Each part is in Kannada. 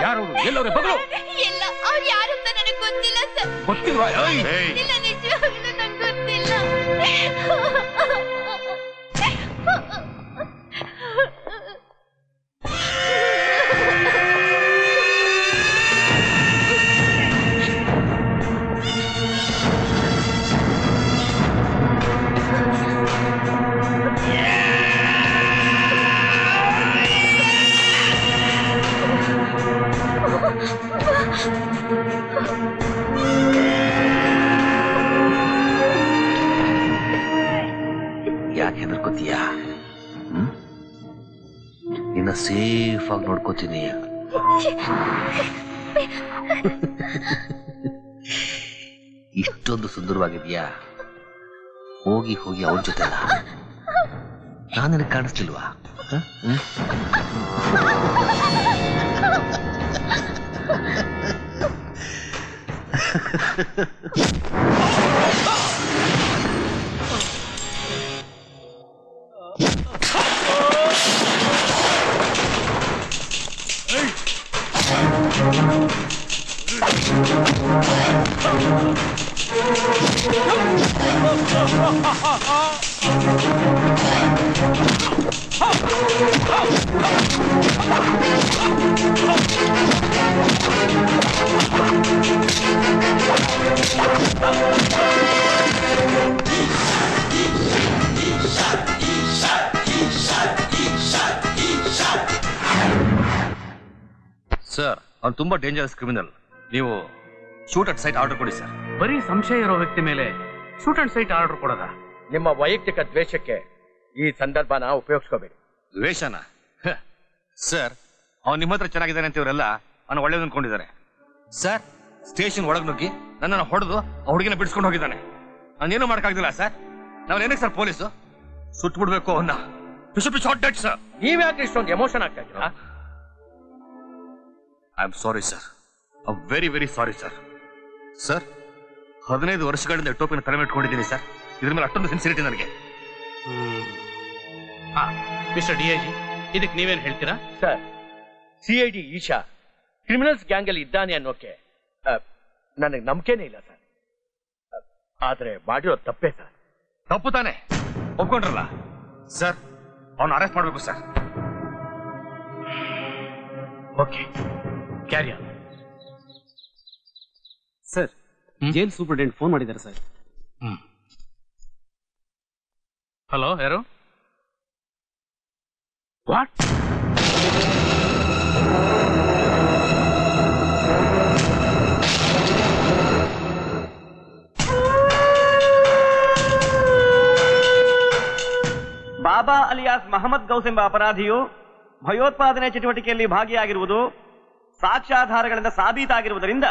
ಯಾರು ಎಲ್ಲವ್ರೆ ಬಗಳು ಎಲ್ಲ ಅವ್ರು ಯಾರು ಅಂತ ನನಗೆ ಗೊತ್ತಿಲ್ಲ ಸರ್. ಗೊತ್ತಿಲ್ವಾ? ಇಲ್ಲ, ನಿಜವಾಗ್ಲೂ ನಂಗೆ ಗೊತ್ತಿಲ್ಲ. ಯಾಕೆ ಹೆದರ್ಕೋತೀಯ? ನಿನ್ನ ಸೇಫ್ ಆಗಿ ನೋಡ್ಕೋತೀನಿ. ಇಷ್ಟೊಂದು ಸುಂದರವಾಗಿದ್ಯಾ? ಹೋಗಿ ಹೋಗಿ ಅವ್ರ ಜೊತೆ ಅಲ್ಲ, ನಾನು ನಿನಗೆ ಕಾಣಿಸ್ಲಿಲ್ವಾ? ಸರ್, ಅವ್ನು ತುಂಬಾ ಡೇಂಜರಸ್ ಕ್ರಿಮಿನಲ್. ನೀವು ಶೂಟ್ ಅಟ್ ಸೈಟ್ ಆರ್ಡರ್ ಕೊಡಿ ಸರ್. ಬರೀ ಸಂಶಯ ಇರೋ ವ್ಯಕ್ತಿ ಮೇಲೆ ಶೂಟ್ ಅಂಡ್ ಸೈಟ್ ಆರ್ಡರ್ ಕೊಡೋದಾ? ನಿಮ್ಮ ವೈಯಕ್ತಿಕ ದ್ವೇಷಕ್ಕೆ ಈ ಸಂದರ್ಭನ ಉಪಯೋಗಿಸ್ಕೋಬೇಡಿ. ದ್ವೇಷನ? ಸರ್, ಅವ್ನು ನಿಮ್ಮ ಹತ್ರ ಚೆನ್ನಾಗಿದ್ದಾನೆ ಅಂತ ಇವರೆಲ್ಲ ಅವನು ಒಳ್ಳೇದು ಅನ್ಕೊಂಡಿದ್ದಾರೆ. ಸರ್, ಸ್ಟೇಷನ್ ಒಳಗೆ ನುಗ್ಗಿ ನನ್ನನ್ನು ಹೊಡೆದು ಆ ಹುಡುಗಿನ ಬಿಡಿಸ್ಕೊಂಡು ಹೋಗಿದ್ದಾನೆ. ನಾನೇನು ಮಾಡಕ್ಕಾಗ್ದಿಲ್ಲ ಸರ್. ನಾವೇನಕ್ಕೆ ಸರ್ ಪೊಲೀಸು ಸುಟ್ಟು ಬಿಡ್ಬೇಕು ಅವನ್ನ? ಸರ್, ನೀವ್ಯಾಕೆ ಇಷ್ಟೊಂದು ಎಮೋಷನ್ ಆಗ್ತಾ ಇದ್ದೀರಾ? I am sorry sir. Very very sorry sir. Sir, 15 ವರ್ಷಗಳಿಂದ ಟೋಪಿನ ತಲೆ ಇಟ್ಕೊಂಡಿದ್ದೀನಿ ಸರ್. ಇದ್ರ ಮೇಲೆ ಅಷ್ಟೊಂದು ಸಿನ್ಸಿರಿಟಿ ನನಗೆ. ಮಿಸ್ಟರ್ ಡಿಐಜಿ, ಇದಕ್ಕೆ ನೀವೇನ್ ಹೇಳ್ತೀರಾ? Sir, CID Isha criminals gang ಅಲ್ಲಿ ಇದ್ದಾನೆ ಅನ್ನೋಕೆ ನನಗೆ ನಂಬಿಕೆನೇ ಇಲ್ಲ ಸರ್. ಆದ್ರೆ ಮಾಡಿರೋ ತಪ್ಪೇ ಸರ್. ತಪ್ಪು ತಾನೆ? ಒಪ್ಕೊಂಡ್ರಲ್ಲ ಸರ್, ಅವನು ಅರೆಸ್ಟ್ ಮಾಡಬೇಕು sir. Okay, carry on. Sir, jail superintendent phone ಮಾಡಿದ್ದಾರೆ ಸರ್. ಹಲೋ, ಯಾರು? ವಾಟ್? ಬಾಬಾ ಅಲಿಯಾಸ್ ಮಹಮ್ಮದ್ ಗೌಸ್ ಎಂಬ ಅಪರಾಧಿಯು ಭಯೋತ್ಪಾದನೆ ಚಟುವಟಿಕೆಯಲ್ಲಿ ಭಾಗಿಯಾಗಿರುವುದು ಸಾಕ್ಷ್ಯಾಧಾರಗಳಿಂದ ಸಾಬೀತಾಗಿರುವುದರಿಂದ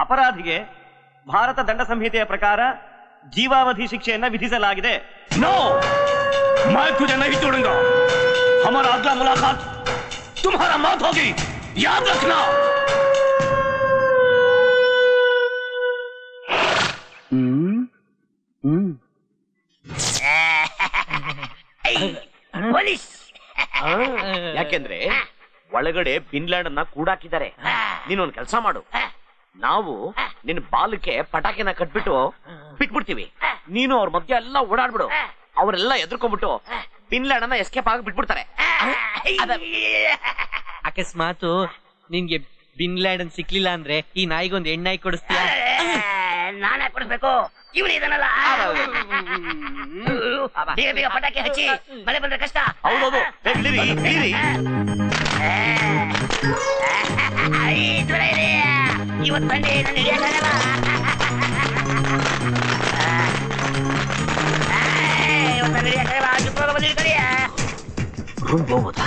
ಅಪರಾಧಿಗೆ ಭಾರತ ದಂಡ ಸಂಹಿತೆಯ ಪ್ರಕಾರ ಜೀವಾವಧಿ ಶಿಕ್ಷೆಯನ್ನ ವಿಧಿಸಲಾಗಿದೆ. नो, मैं तुझे नहीं छोड़ूंगा. हमारा अगला मुलाकात तुम्हारा मौत होगी, याद रखना. ಪೊಲೀಸ್ ಯಾಕೆಂದ್ರೆ ಒಳಗಡೆ ಬಿನ್ಲ್ಯಾಂಡ್ ಅನ್ನ ಕೂಡಾಕಿದ್ದಾರೆ. ನೀನೊಂದು ಕೆಲಸ ಮಾಡು, ನಾವು ನಿನ್ನ ಬಾಲಕ್ಕೆ ಪಟಾಕಿನ ಕಟ್ಬಿಟ್ಟು ಬಿಟ್ಬಿಡ್ತೀವಿ. ನೀನು ಅವ್ರ ಮಧ್ಯ ಎಲ್ಲ ಓಡಾಡ್ಬಿಡು. ಅವರೆಲ್ಲ ಎದ್ರಕೊಂಡ್ಬಿಟ್ಟು ಬಿನ್ಲ್ಯಾಂಡ್ ಅನ್ನ ಎಸ್ಕೇಪ್ ಆಗಿ ಬಿಟ್ಬಿಡ್ತಾರೆ. ಅಕಸ್ಮಾತ್ ನಿನ್ಗೆ ಬಿನ್ಲ್ಯಾಂಡ್ ಸಿಕ್ಲಿಲ್ಲ ಅಂದ್ರೆ ಈ ನಾಯಿಗೊಂದು ಹೆಣ್ಣಾಯಿ ಕೊಡಿಸ್ತೀಯ? ನಾನೇ ಕೊಡಿಸ್ಬೇಕು, ಇವನು ಇದನ್ನಲ್ಲ. ಬೇಗ ಬೇಗ ಪಟಾಕಿ ಹಚ್ಚಿ, ಮಳೆ ಬಂದ್ರೆ ಕಷ್ಟ. ಹೌದೌದು, ಇವತ್ತು ಸಂಡೆ ನನ್ನ ಹಿಡಿಯಕ್ಕಾಗಲ್ಲ. ಇವತ್ತು ಹಿಡಿಯಕ್ಕಾಗಲ್ಲ. ಶುಕ್ರವಾರ ಬಂದು ಹಿಡಿತಾರಿಯ ರೂಮ್ ಹೋಗೋದಾ?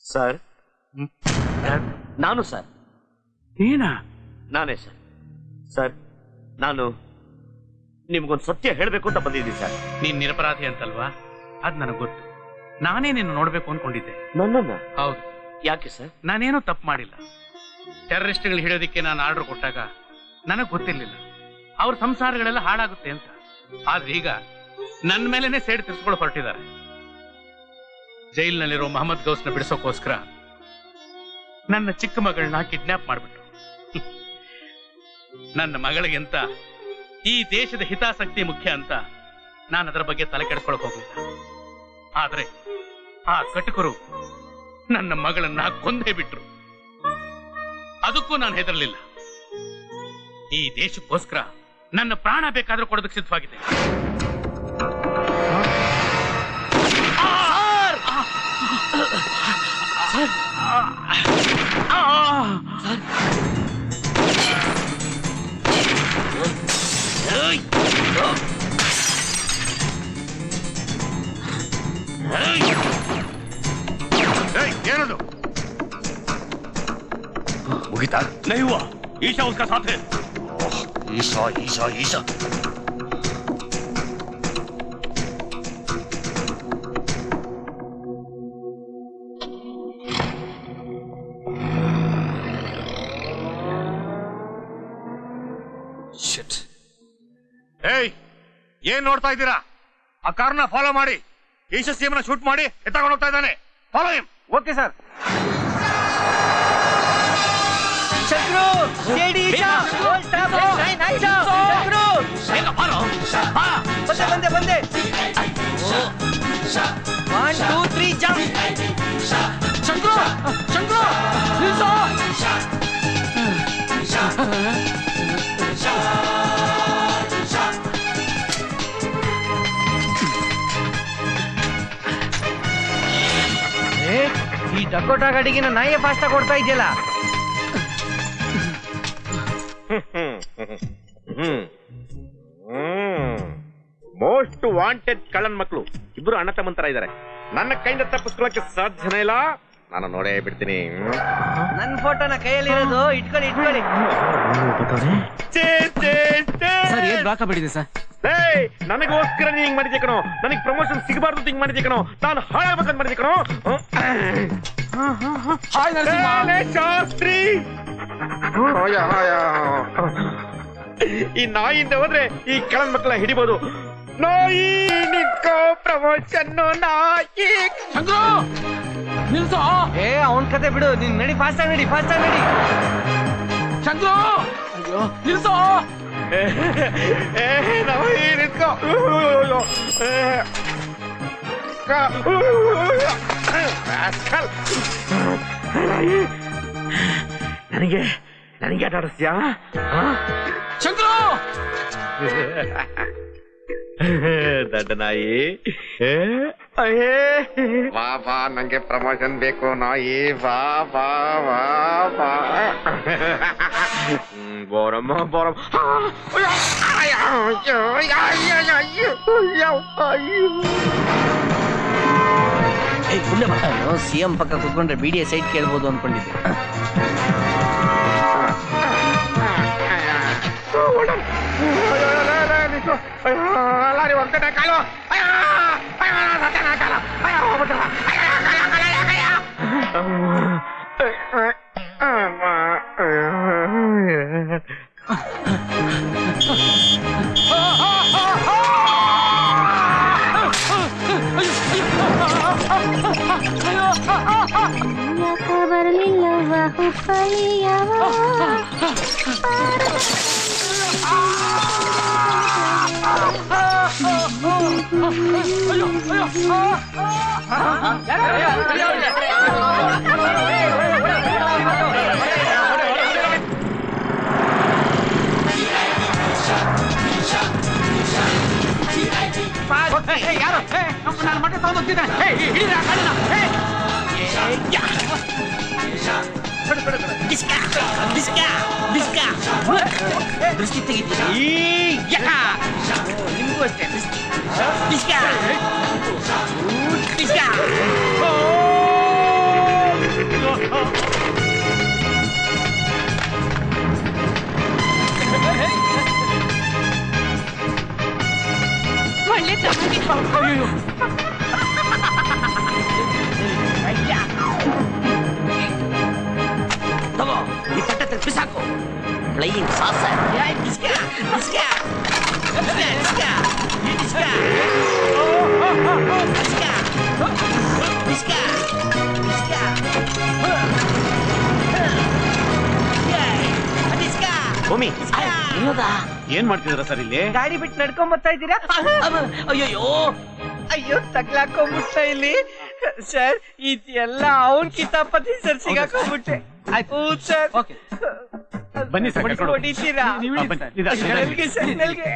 ಸರ್, ನಾನು ಸರ್. ಏನಾ? ನಾನೇ ಸರ್. ಸರ್, ನಾನು ನಿಮ್ಗೊಂದು ಸತ್ಯ ಹೇಳ್ಬೇಕು ಅಂತ ಬಂದಿದ್ದೀನಿ ಸರ್. ನೀನ್ ನಿರಪರಾಧಿ ಅಂತಲ್ವಾ? ಅದ್ ನನಗೆ ಗೊತ್ತು. ನಾನೇ ನಿನ್ನ ನೋಡ್ಬೇಕು ಅನ್ಕೊಂಡಿದ್ದೆ. ನನ್ನನ್ನ? ಹೌದು. ಯಾಕೆ ಸರ್? ನಾನೇನೂ ತಪ್ಪು ಮಾಡಿಲ್ಲ. ಟೆರರಿಸ್ಟ್ಗಳು ಹಿಡಿಯೋದಿಕ್ಕೆ ನಾನು ಆರ್ಡರ್ ಕೊಟ್ಟಾಗ ನನಗ್ ಗೊತ್ತಿರ್ಲಿಲ್ಲ ಅವ್ರ ಸಂಸಾರಗಳೆಲ್ಲ ಹಾಳಾಗುತ್ತೆ ಅಂತ. ಆದ್ರೆ ಈಗ ನನ್ನ ಮೇಲೇನೆ ಸೇಡ್ ತಿರ್ಸ್ಕೊಂಡು ಹೊರಟಿದ್ದಾರೆ. ಜೈಲಿನಲ್ಲಿರೋ ಮೊಹಮ್ಮದ್ ಗೌಸ್ನ ಬಿಡಿಸೋಕೋಸ್ಕರ ನನ್ನ ಚಿಕ್ಕ ಮಗಳನ್ನ ಕಿಡ್ನಾಪ್ ಮಾಡ್ಬಿಟ್ರು. ನನ್ನ ಮಗಳಿಗಿಂತ ಈ ದೇಶದ ಹಿತಾಸಕ್ತಿ ಮುಖ್ಯ ಅಂತ ನಾನು ಅದರ ಬಗ್ಗೆ ತಲೆ ಕೆಡಿಸ್ಕೊಳಕ್ ಹೋಗ್ಲಿಲ್ಲ. ಆದ್ರೆ ಆ ಕಟುಕರು ನನ್ನ ಮಗಳನ್ನ ಕೊಂದೇ ಬಿಟ್ರು. ಅದಕ್ಕೂ ನಾನು ಹೆದರಲಿಲ್ಲ. ಈ ದೇಶಕ್ಕೋಸ್ಕರ ನನ್ನ ಪ್ರಾಣ ಬೇಕಾದ್ರೂ ಕೊಡೋದಕ್ಕೆ ಸಿದ್ಧವಾಗಿದೆ. ಏನದು? मुगिता नहीं हुआ। ईशा उसका साथ है। ईशा ईशा ईशा ಏನ್ ನೋಡ್ತಾ ಇದ್ದೀರಾ? ಆ ಕಾರ್ನ ಫಾಲೋ ಮಾಡಿ ಈಶಾ ಸಿಎಂನ ಶೂಟ್ ಮಾಡಿ ಎತ್ತಾಕೊಂಡು ಹೋಗ್ತಾ ಇದ್ದಾನೆ. Follow him. Okay sir. Chakru CID Isha ಓಲ್ ಸ್ಟಾಪ್ ಚಕ್ರು ಬೇಗ ಫಾಲೋ. ಬಂದೆ 1 2 3 ಜಂಪ್. ಚಕ್ರು ನಿಲ್ಸೋ. ಈ ಡಕೋಟಾ ಗಾಡಿಗಿನ ನಾಯಿಗೆ ಫಾಸ್ಟ್ ಆಗಿ ಕೊಡ್ತಾ ಇದೆಯಲ್ಲ. ಮೋಸ್ಟ್ ವಾಂಟೆಡ್ ಕಳ್ಳನ್ ಮಕ್ಕಳು ಇಬ್ರು ಅಣ್ಣ ತಮ್ಮಂತರ ಇದ್ದಾರೆ. ನನ್ನ ಕೈಯಿಂದ ತಪ್ಪಿಸ್ಕೊಳ್ಳಕ್ಕೆ ಸಾಧ್ಯನೇ ಇಲ್ಲ. ನಾನು ನೋಡೇ ಬಿಡ್ತೀನಿ. ನನ್ನ ಫೋಟೋನ ಕೈಯಲ್ಲಿ ಇರೋದು ಇಟ್ಕೊಳ್ಳಿ. ಸರ್ ನನಗೋಸ್ಕರ ನೀ ಹಿಂಗ್ ಮಾಡಿದ್ದೆ ಕಣೋ. ನನಗೆ ಪ್ರಮೋಷನ್ ಸಿಗಬಾರ್ದು ಹಿಂಗ್ ಮಾಡಿದ್ದೆ ಕಣೋ. ನಾನು ಹಾಳಾಗ್ಬೇಕಂತ ಮಾಡಿದ್ದೆ ಕಣೋ. ಶಾಸ್ತ್ರಿ ಈ ನಾಯಿಯಿಂದ ಹೋದ್ರೆ ಈ ಕಳ್ಳನ್ ಮಕ್ಕಳ ಹಿಡಿಬಹುದು. ನಾಯಿ ನಿಂತ್ಕೋ ಪ್ರಮೋಷನ್ ನಾಯಿ. ನಿಲ್ಸೋ. ಅವನ್ ಕತೆ ಬಿಡು. ನೀನ್ ನಡಿ ಫಾಸ್ಟ್ ಆಗಿ ನಡಿ. ಚಂದ್ರು ಅಯ್ಯೋ ನಿಲ್ಸೋ. ನಾಯಿ ನಿಂತ್ಕೋ. ನನಗೆ ಆಟ ಆಡಿಸ್ತೀಯಾ? ಚಂದ್ರು ದಡ್ಡ ನಾಯಿ. ಬಾ ನಂಗೆ ಪ್ರಮೋಷನ್ ಬೇಕು ನಾಯಿ. ಬಾ ಬೋರಮ್ಮ ಸಿಎಂ ಪಕ್ಕ ಕುತ್ಕೊಂಡ್ರೆ ಬಿಡಿಎ ಸೈಟ್ ಕೇಳ್ಬೋದು ಅನ್ಕೊಂಡಿದ್ದೆ. ಬರಲಿಲ್ಲವ ಹುಪ್ಪಲಿಯವ ಯಾರು ನಾನು ಮಟ್ಟೆ ತಗೊಂಡೋಗ್ತಿದ್ದೆ. ದೃಷ್ಟಿ ತೆಗಿತೀನಿ. ನಿಮಗೂ ಅಷ್ಟೇ ಒಳ್ಳೆ ತಗೋ ಈ ಪಟ್ಟ ಬಿಸಾಕು. Flying saucer. ಭೂಮಿ ಏನ್ ಮಾಡ್ತಿದಾರ ಸರ್ ಇಲ್ಲಿ? ಗಾಡಿ ಬಿಟ್ಟು ನಡ್ಕೊಂಡ್ ಬರ್ತಾ ಇದ್ದೀರಾ? ಅಯ್ಯೋ ಅಯ್ಯೋ ತಗ್ಲಾಕೊಂಡ್ಬಿಟ್ಟ ಇಲ್ಲಿ ಸರ್. ಇದೆಲ್ಲ ಅವನ್ ಕಿತಾಪತಿ ಸರ್, ಸಿಗಾಕೊಂಡ್ಬಿಟ್ಟೆ. ಸರ್ ಬನ್ನಿ ಸರ್, ಹೊಡಿತೀರಾ? ನೆಲ್ಗೆ ಸರ್, ನೆಲ್ಗೆ.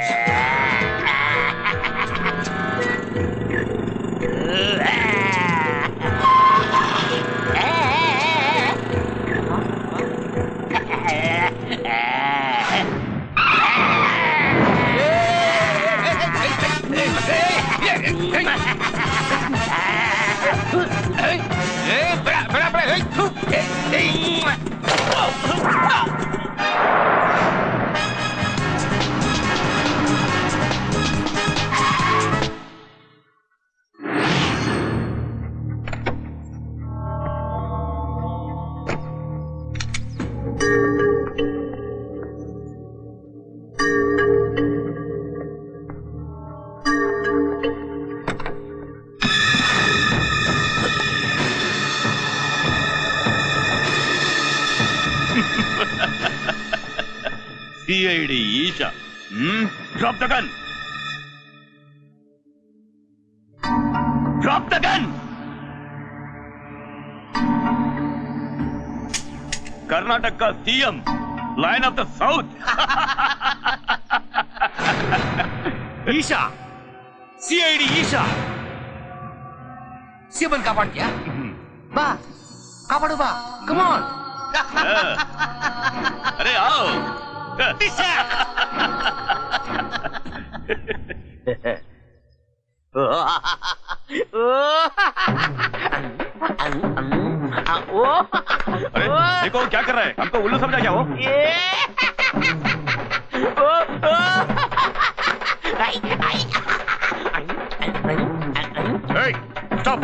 CID Isha. Drop the gun. Drop the gun. Karnataka CM. Lion of the South. Isha, CID Isha. CM ಕಾಪಾಡ್ತೀಯಾ? ಬಾ ಕಾಪಾಡು, ಬಾ. Come on. अरे आओ. अरे देखो क्या कर रहा है, हमको उल्लू समझा क्या हो? Hey, stop,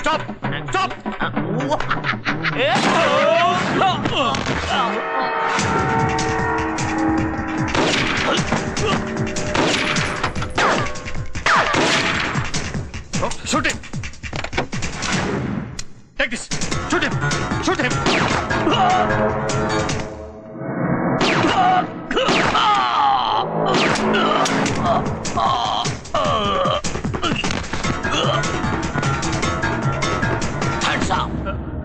stop, stop. Shoot him. Take this. Shoot him. Shoot him. Hands up.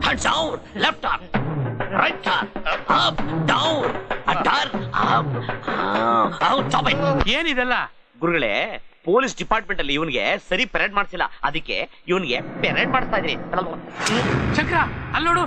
Hands down. Left arm. Right arm. Up. Down. Turn. Up. Out. Stop it. ಏನಿದೆಲ್ಲ? ಗುರುಗಳೇ, ಪೊಲೀಸ್ ಡಿಪಾರ್ಟ್ಮೆಂಟ್ ಅಲ್ಲಿ ಇವನಿಗೆ ಸರಿ ಪೆರೇಡ್ ಮಾಡ್ಸಿಲ್ಲ, ಅದಕ್ಕೆ ಇವನಿಗೆ ಪೆರೇಡ್ ಮಾಡ್ತಾ ಇದೀನಿ. ಶಂಕರ, ಅಲ್ಲಿ ನೋಡು.